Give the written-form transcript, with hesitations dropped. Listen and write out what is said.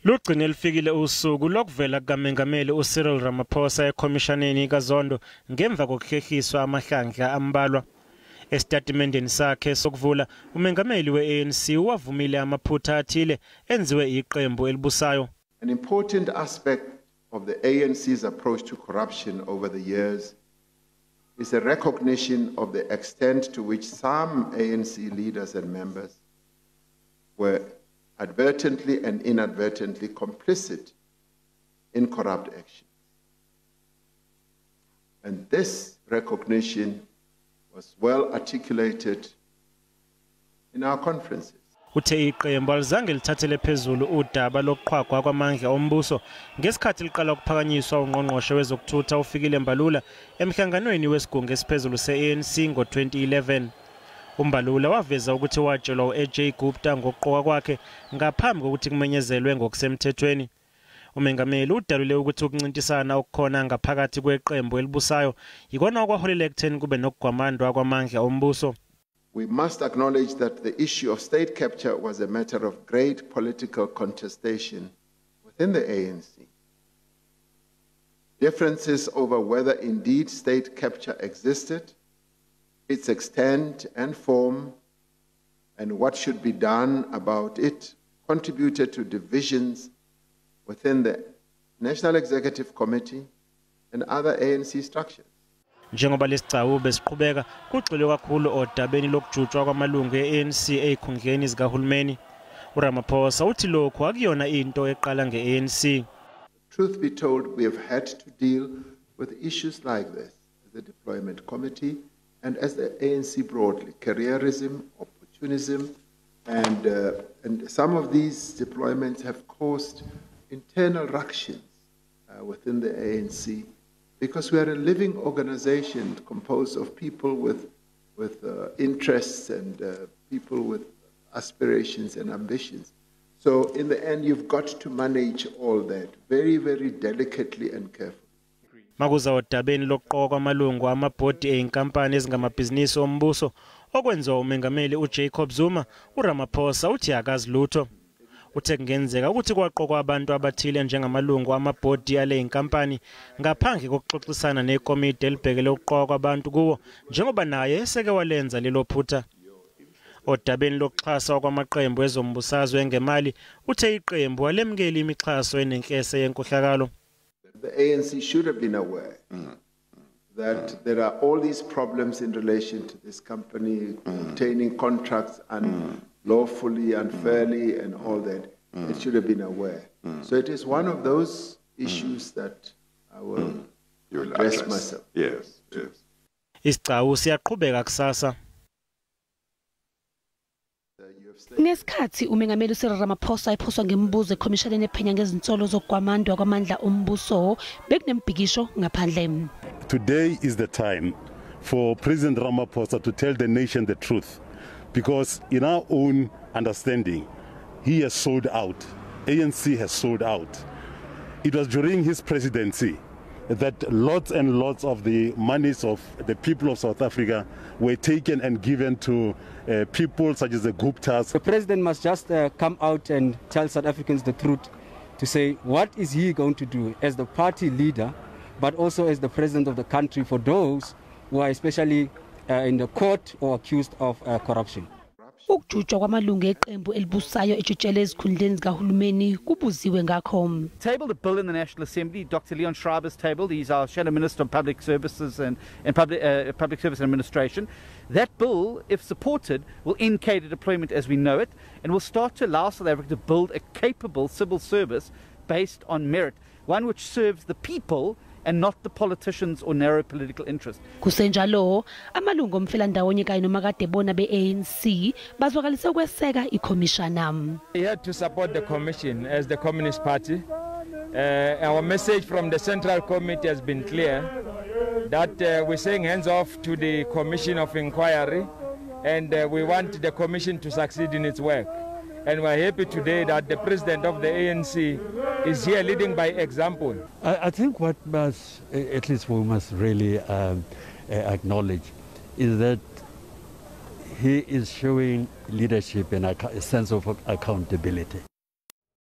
Lugcine lifikile usuku lokuvela kukaMengameli uRamaphosa eKhomishaneni kaZondo ngemva kokuhlehiswa amahlandla ambalwa. Esitatimendeni sakhe sokuvula, uMengameli we-ANC wavumile amaphutha athile enziwe iqembu elibusayo. An important aspect of the ANC's approach to corruption over the years is a recognition of the extent to which some ANC leaders and members were advertently and inadvertently complicit in corrupt action. And this recognition was well articulated in our conferences. Uthe iqembu alizange lithathele phezulu udaba lokuqhwagwa kwamandla oMbuso ngesikhathi liqala ukuphakanyiswa ungqongqoshe wezokuthutha ufikile Mbalula emhlanganweni wesigungu esiphezulu se-ANC ngo-2011. uMbalula waveza ukuthi watshelwa u-AJ Gupta ngokuqoka kwakhe ngaphambi kokuthi kumenyezelwe ngokusemthethweni. uMengameli udalule ukuthi ukuncintisana okukhona ngaphakathi kweqembu elibusayo yikona okwaholela ekutheni kube nokugwamandwa kwamandla oMbuso. We must acknowledge that the issue of state capture was a matter of great political contestation within the ANC. Differences over whether indeed state capture existed, its extent and form, and what should be done about it contributed to divisions within the National Executive Committee and other ANC structures. Njengoba lesigcawu besiqhubeka kugxilwe kakhulu odabeni lokujutshwa kwamalungu e-ANC ezikhundleni zikahulumeni. uRamaphosa uthi lokhu akuyona into eqala nge-ANC. Truth be told, we have had to deal with issues like this as the deployment committee and as the ANC broadly, careerism, opportunism, and some of these deployments have caused internal ructions within the ANC. Because we are a living organization composed of people with interests and people with aspirations and ambitions. So in the end, you've got to manage all that very, very delicately and carefully. Makuza odabeni lokuqoka kwamalungu amabhodi einkampani ezingamabhizinisi oMbuso okwenziwa uMengameli uJacob Zuma, uRamaphosa uthi akazi lutho. Uthe kungenzeka ukuthi kwaqokwa abantu abathile njengamalungu amabhodi ale inkampani ngaphandle kokuxoxisana nekomiti elibhekele ukuqokwa kwabantu kuwo njengoba naye eseke walenza lelo phutha. Odabeni lokuxhasa kwamaqembu ezombusazwe ngemali uthe iqembu alemukela imixhaso enenhlese yenkohlakalo. The ANC should have been aware that there are all these problems in relation to this company obtaining contracts unlawfully, unfairly, and all that. It should have been aware. So it is one of those issues that I will address myself. Yes, yes. Isiccawu siyaqhubeka kusasa. Ngesikhathi uMengameli Ramaphosa ephoswa ngembuzo eKhomishaneni ephenya ngezinsolo zokugwamandwa kwamandla oMbuso bekunembhikisho ngaphandle. Today is the time for President Ramaphosa to tell the nation the truth, because in our own understanding, he has sold out. ANC has sold out. It was during his presidency that lots and lots of the monies of the people of South Africa were taken and given to people such as the Guptas. The president must just come out and tell South Africans the truth, to say what is he going to do as the party leader, but also as the president of the country for those who are especially in the court or accused of corruption. Ukujutshwa kwamalungu eqembu elibusayo ejutshele ezikhundleni zikahulumeni kubuziwe ngakho. Tabled a bill in the National Assembly. Dr. Leon Schreiber's tabled. He's our Shadow Minister of Public Services and Public Service Administration. That bill, if supported, will end cadre deployment as we know it, and will start to allow South Africa to build a capable civil service based on merit, one which serves the people and not the politicians or narrow political interest. Kusenjalo amalungu omfelandawonye kanye nomakade bona be-ANC bazwakalise ukweseka ikhomishana. We had to support the commission as the Communist Party. Our message from the Central Committee has been clear that we're saying hands off to the Commission of Inquiry, and we want the commission to succeed in its work. And we're happy today that the president of the ANC is here leading by example. I think what must, at least we must really acknowledge, is that he is showing leadership and a sense of accountability.